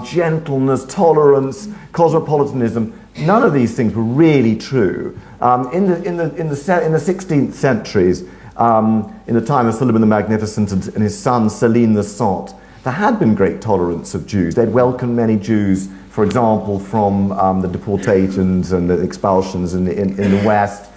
Speaker 4: gentleness, tolerance, cosmopolitanism. None of these things were really true. In the 16th centuries, in the time of Suleiman the Magnificent and his son Selim the Sot, there had been great tolerance of Jews. They'd welcomed many Jews, for example, from the deportations and the expulsions in the West.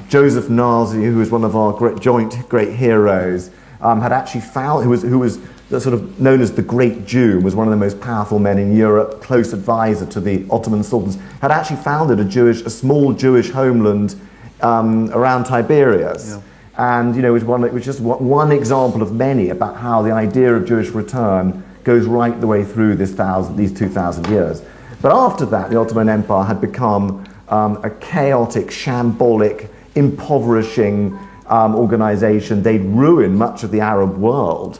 Speaker 4: Joseph Nazi, who was one of our great heroes, had actually found, who was sort of known as the Great Jew, was one of the most powerful men in Europe, close advisor to the Ottoman sultans, had actually founded a small Jewish homeland around Tiberias. Yeah. And it was just one example of many about how the idea of Jewish return goes right the way through these 2,000 years. But after that, the Ottoman Empire had become a chaotic, shambolic, impoverishing organization. They'd ruined much of the Arab world.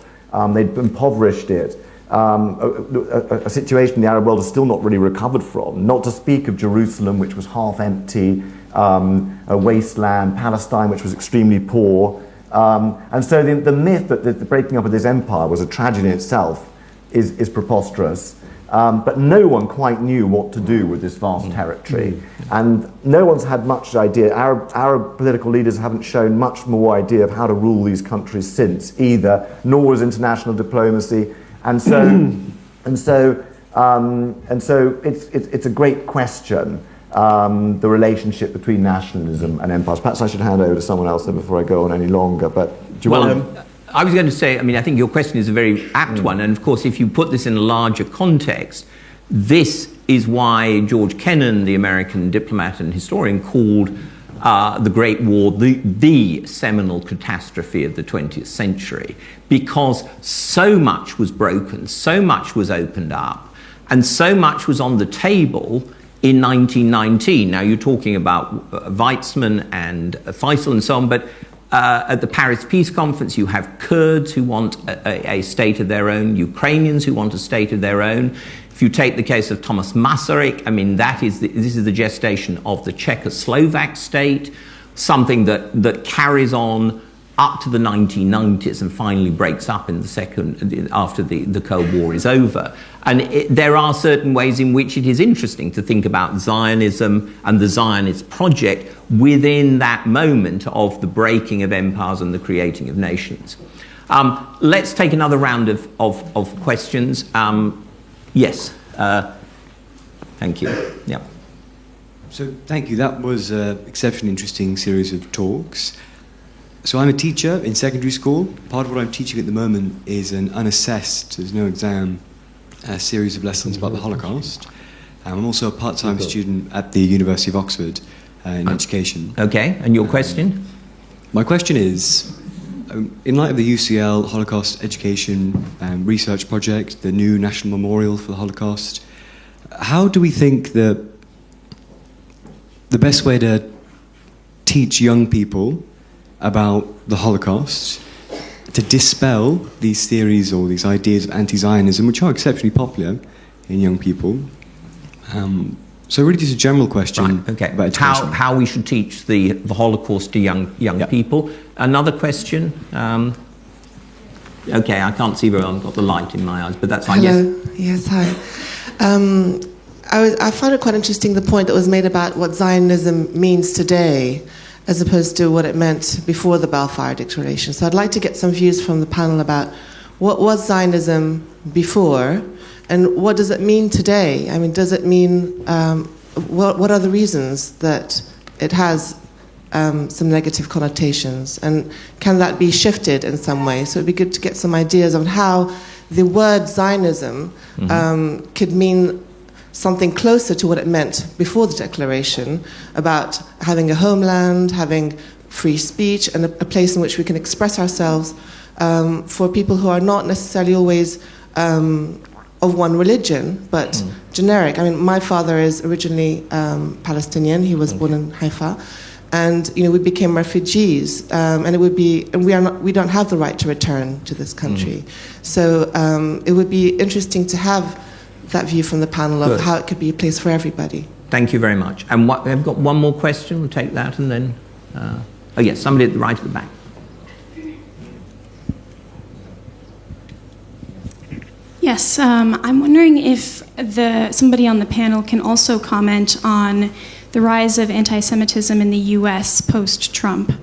Speaker 4: They'd impoverished it. A situation the Arab world has still not really recovered from, not to speak of Jerusalem, which was half empty, a wasteland, Palestine, which was extremely poor. And so the myth that the breaking up of this empire was a tragedy in itself is preposterous. But no one quite knew what to do with this vast territory. And no one's had much idea. Arab political leaders haven't shown much more idea of how to rule these countries since either, nor has international diplomacy. And so it's a great question, the relationship between nationalism and empires. Perhaps I should hand over to someone else then before I go on any longer. But do you want to...
Speaker 1: I was going to say, I mean, I think your question is a very apt one. And of course, if you put this in a larger context, this is why George Kennan, the American diplomat and historian, called the Great War the seminal catastrophe of the 20th century, because so much was broken, so much was opened up, and so much was on the table in 1919. Now, you're talking about Weizmann and Faisal and so on, but at the Paris Peace Conference, you have Kurds who want a state of their own, Ukrainians who want a state of their own. If you take the case of Thomas Masaryk, I mean, this is the gestation of the Czechoslovak state, something that carries on up to the 1990s and finally breaks up in after the Cold War is over. And there are certain ways in which it is interesting to think about Zionism and the Zionist project within that moment of the breaking of empires and the creating of nations. Let's take another round of questions. Yes. Thank you. Yeah.
Speaker 8: So thank you. That was an exceptionally interesting series of talks. So I'm a teacher in secondary school. Part of what I'm teaching at the moment is an unassessed, there's no exam, series of lessons about the Holocaust. I'm also a part-time student at the University of Oxford in education.
Speaker 1: Okay, and your question?
Speaker 8: My question is, in light of the UCL Holocaust Education Research Project, the new National Memorial for the Holocaust, how do we think that the best way to teach young people about the Holocaust, to dispel these theories or these ideas of anti-Zionism, which are exceptionally popular in young people? So really just a general question about education.
Speaker 1: How we should teach the Holocaust to young people. Another question? Okay, I can't see very well, I've got the light in my eyes, but that's fine.
Speaker 9: Hello. Yes, hi. I found it quite interesting, the point that was made about what Zionism means today, as opposed to what it meant before the Balfour Declaration. So I'd like to get some views from the panel about what was Zionism before, and what does it mean today? I mean, does it mean, what are the reasons that it has some negative connotations? And can that be shifted in some way? So it'd be good to get some ideas on how the word Zionism could mean something closer to what it meant before the declaration, about having a homeland, having free speech, and a place in which we can express ourselves for people who are not necessarily always of one religion, but generic. I mean, my father is originally Palestinian. He was born in Haifa, and we became refugees, and it would be, and we don't have the right to return to this country. So it would be interesting to have that view from the panel of how it could be a place for everybody.
Speaker 1: Thank you very much. And I've got one more question. We'll take that, and then oh yes, somebody at the right at the back.
Speaker 10: Yes, I'm wondering if somebody on the panel can also comment on the rise of anti-Semitism in the U.S. post-Trump.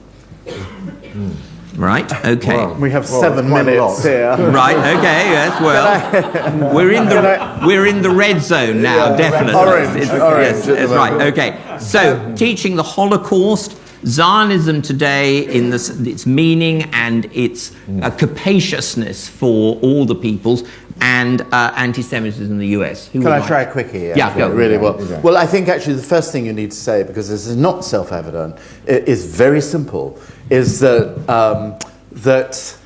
Speaker 1: Right, okay.
Speaker 5: Well, we have 7 minutes here.
Speaker 1: Right, okay, yes, well, we're in the red zone now, definitely.
Speaker 5: Orange,
Speaker 1: yes, right, okay. So, teaching the Holocaust, Zionism today in its meaning and its capaciousness for all the peoples, and anti-Semitism in the US.
Speaker 5: Can I try a quickie?
Speaker 1: Yeah, go.
Speaker 5: Really well. Well, I think actually the first thing you need to say, because this is not self-evident, it is very simple, is that that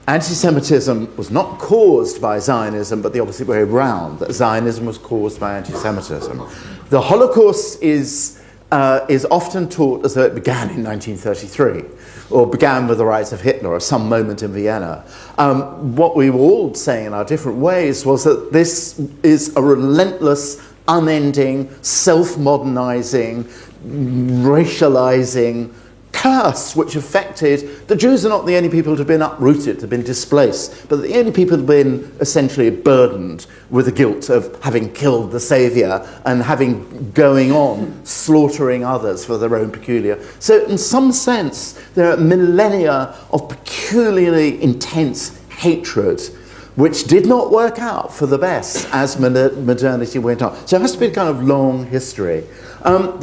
Speaker 5: anti-Semitism was not caused by Zionism, but the opposite way around, that Zionism was caused by anti-Semitism. The Holocaust is often taught as though it began in 1933, or began with the rise of Hitler, or some moment in Vienna. What we were all saying in our different ways was that this is a relentless, unending, self-modernizing, racializing, curse which affected, the Jews are not the only people to have been uprooted, to have been displaced, but the only people to have been essentially burdened with the guilt of having killed the Saviour and having going on slaughtering others for their own peculiar. So in some sense, there are millennia of peculiarly intense hatred which did not work out for the best as modernity went on. So it has to be a kind of long history. On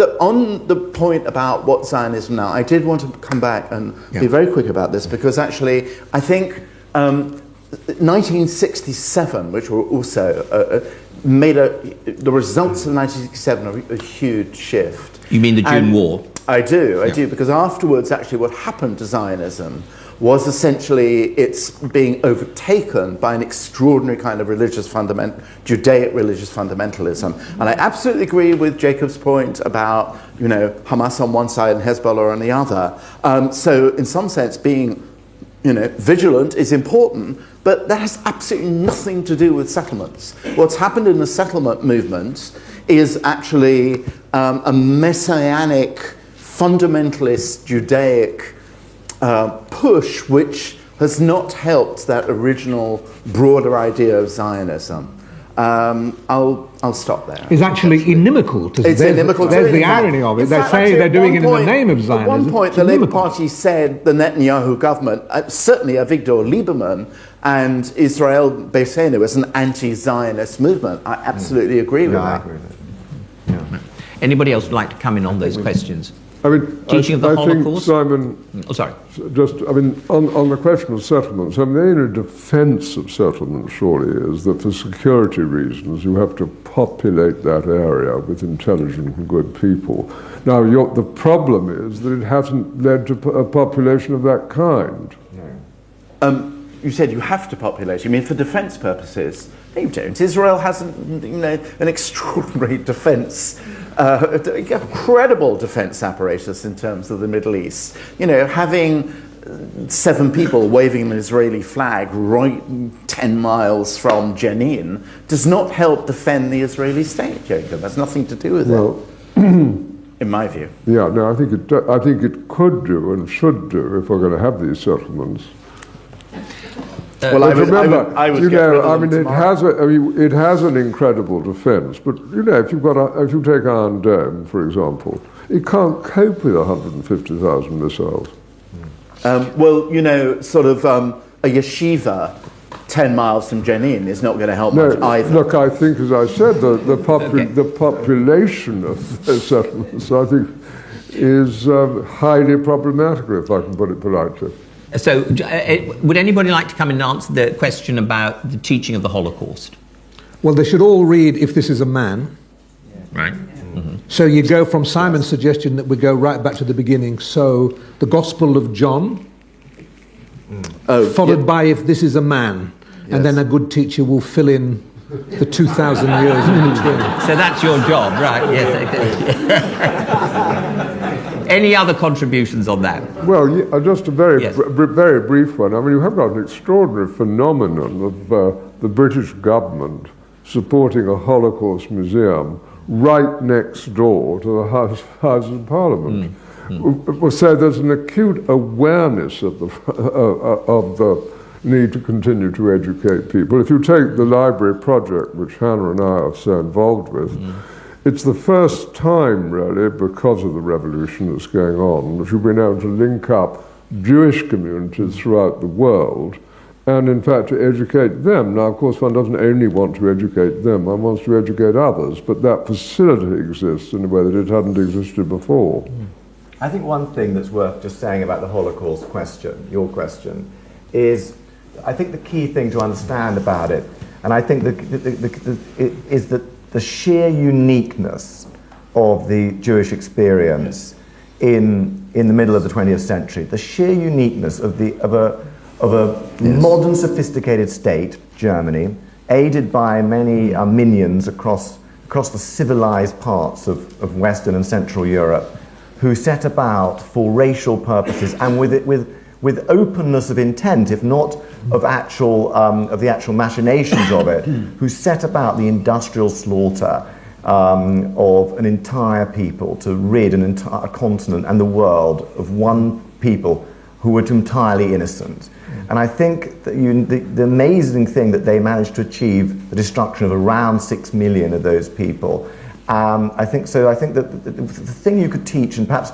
Speaker 5: the point about what Zionism now, I did want to come back and be very quick about this, because actually I think 1967, which were also made the results of 1967 a huge shift.
Speaker 1: You mean the June War?
Speaker 5: I do, because afterwards actually what happened to Zionism was essentially it's being overtaken by an extraordinary kind of Judaic religious fundamentalism. And I absolutely agree with Jacob's point about, Hamas on one side and Hezbollah on the other. So in some sense, being, vigilant is important, but that has absolutely nothing to do with settlements. What's happened in the settlement movement is actually a messianic, fundamentalist, Judaic push which has not helped that original broader idea of Zionism. I'll stop there.
Speaker 2: It's actually inimical to
Speaker 5: It's inimical.
Speaker 2: There's the irony of it. They say they're doing it in the name of Zionism.
Speaker 5: At one point, the Labour Party said the Netanyahu government, certainly Avigdor Lieberman and Israel Beitenu, was an anti-Zionist movement. I absolutely agree with that.
Speaker 4: I agree with that. Yeah.
Speaker 1: Anybody else would like to come in on those questions?
Speaker 3: I mean,
Speaker 1: Teaching of the Holocaust?
Speaker 3: think, Simon, on the question of settlements, the only defence of settlements surely is that for security reasons you have to populate that area with intelligent and good people. Now, the problem is that it hasn't led to a population of that kind.
Speaker 5: You said you have to populate. You mean for defence purposes? No, you don't. Israel has an extraordinary defence, incredible defence apparatus in terms of the Middle East. Having 7 people waving an Israeli flag right 10 miles from Jenin does not help defend the Israeli state, Jacob. That's nothing to do with it, in my view.
Speaker 3: Yeah, no, I think it could do and should do if we're going to have these settlements.
Speaker 5: Well, I would get rid of them tomorrow.
Speaker 3: it has an incredible defence, but if you take Iron Dome, for example, it can't cope with 150,000 missiles.
Speaker 5: A yeshiva 10 miles from Jenin is not going to help much either.
Speaker 3: Look, I think, as I said, the population of those settlements, I think, is highly problematic, if I can put it politely.
Speaker 1: So, would anybody like to come in and answer the question about the teaching of the Holocaust?
Speaker 2: Well, they should all read If This Is a Man.
Speaker 1: Right.
Speaker 2: Mm-hmm. So you go from Simon's suggestion that we go right back to the beginning. So the Gospel of John, followed by If This Is a Man. Yes. And then a good teacher will fill in the 2,000 years in between.
Speaker 1: So that's your job, right? Yes. Any other contributions on that?
Speaker 3: Well, just a very brief one. I mean, you have got an extraordinary phenomenon of the British government supporting a Holocaust museum right next door to the House of Parliament. So there's an acute awareness of the need to continue to educate people. If you take the library project, which Hannah and I are so involved with, it's the first time, really, because of the revolution that's going on, that you've been able to link up Jewish communities throughout the world and, in fact, to educate them. Now, of course, one doesn't only want to educate them, one wants to educate others, but that facility exists in a way that it hadn't existed before.
Speaker 4: I think one thing that's worth just saying about the Holocaust question, your question, is I think the key thing to understand about it, and I think is that the sheer uniqueness of the Jewish experience in the middle of the 20th century, the sheer uniqueness of a modern, sophisticated state, Germany, aided by many minions across the civilized parts of Western and Central Europe, who set about for racial purposes and with openness of intent, if not of the actual machinations of it, who set about the industrial slaughter of an entire people, to rid an entire continent and the world of one people who were entirely innocent. And I think that the amazing thing that they managed to achieve, the destruction of around 6 million of those people. I think that the thing you could teach, and perhaps,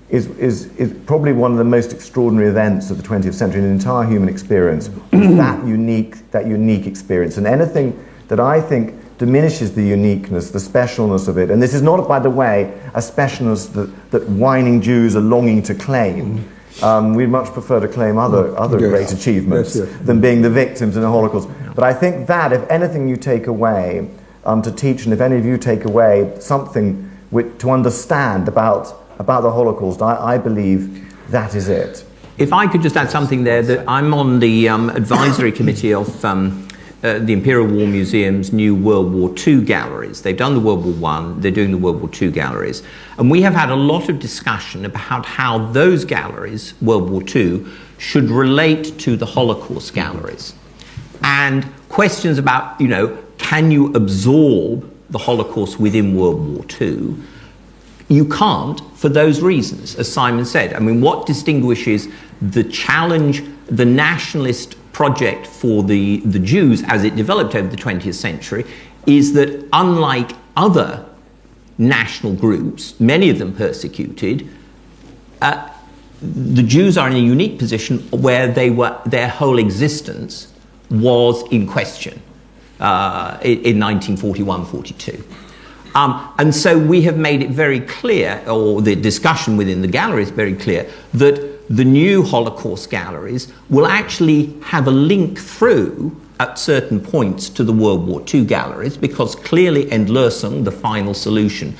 Speaker 4: is probably one of the most extraordinary events of the 20th century in the entire human experience, that unique experience. And anything that I think diminishes the uniqueness, the specialness of it, and this is not, by the way, a specialness that whining Jews are longing to claim. We'd much prefer to claim other great achievements than being the victims in the Holocaust. But I think that, if anything you take away to teach, and if any of you take away something to understand about the Holocaust, I believe that is it.
Speaker 1: If I could just add something there, that I'm on the advisory committee of the Imperial War Museum's new World War II galleries. They've done the World War I, they're doing the World War II galleries. And we have had a lot of discussion about how those galleries, World War II, should relate to the Holocaust galleries. And questions about, can you absorb the Holocaust within World War II? You can't, for those reasons, as Simon said. I mean, what distinguishes the challenge, the nationalist project for the Jews as it developed over the 20th century, is that unlike other national groups, many of them persecuted, the Jews are in a unique position where their whole existence was in question in 1941-42. And so we have made it very clear, or the discussion within the gallery is very clear, that the new Holocaust galleries will actually have a link through at certain points to the World War II galleries, because clearly Endlösung, the final solution,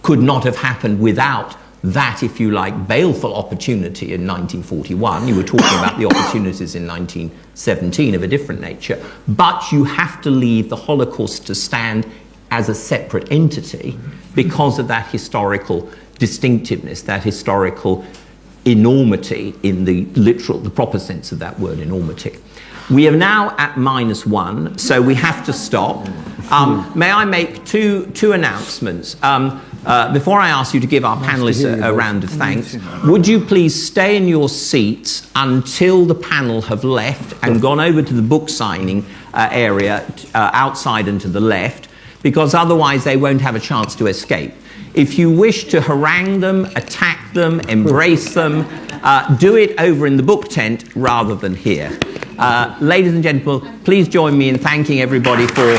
Speaker 1: could not have happened without that, if you like, baleful opportunity in 1941. You were talking about the opportunities in 1917 of a different nature. But you have to leave the Holocaust to stand as a separate entity because of that historical distinctiveness, that historical enormity in the proper sense of that word, enormity. We are now at -1, so we have to stop. May I make two announcements? Before I ask you to give our panelists a round of thanks, would you please stay in your seats until the panel have left and gone over to the book signing area outside and to the left, because otherwise they won't have a chance to escape. If you wish to harangue them, attack them, embrace them, do it over in the book tent rather than here. Ladies and gentlemen, please join me in thanking everybody for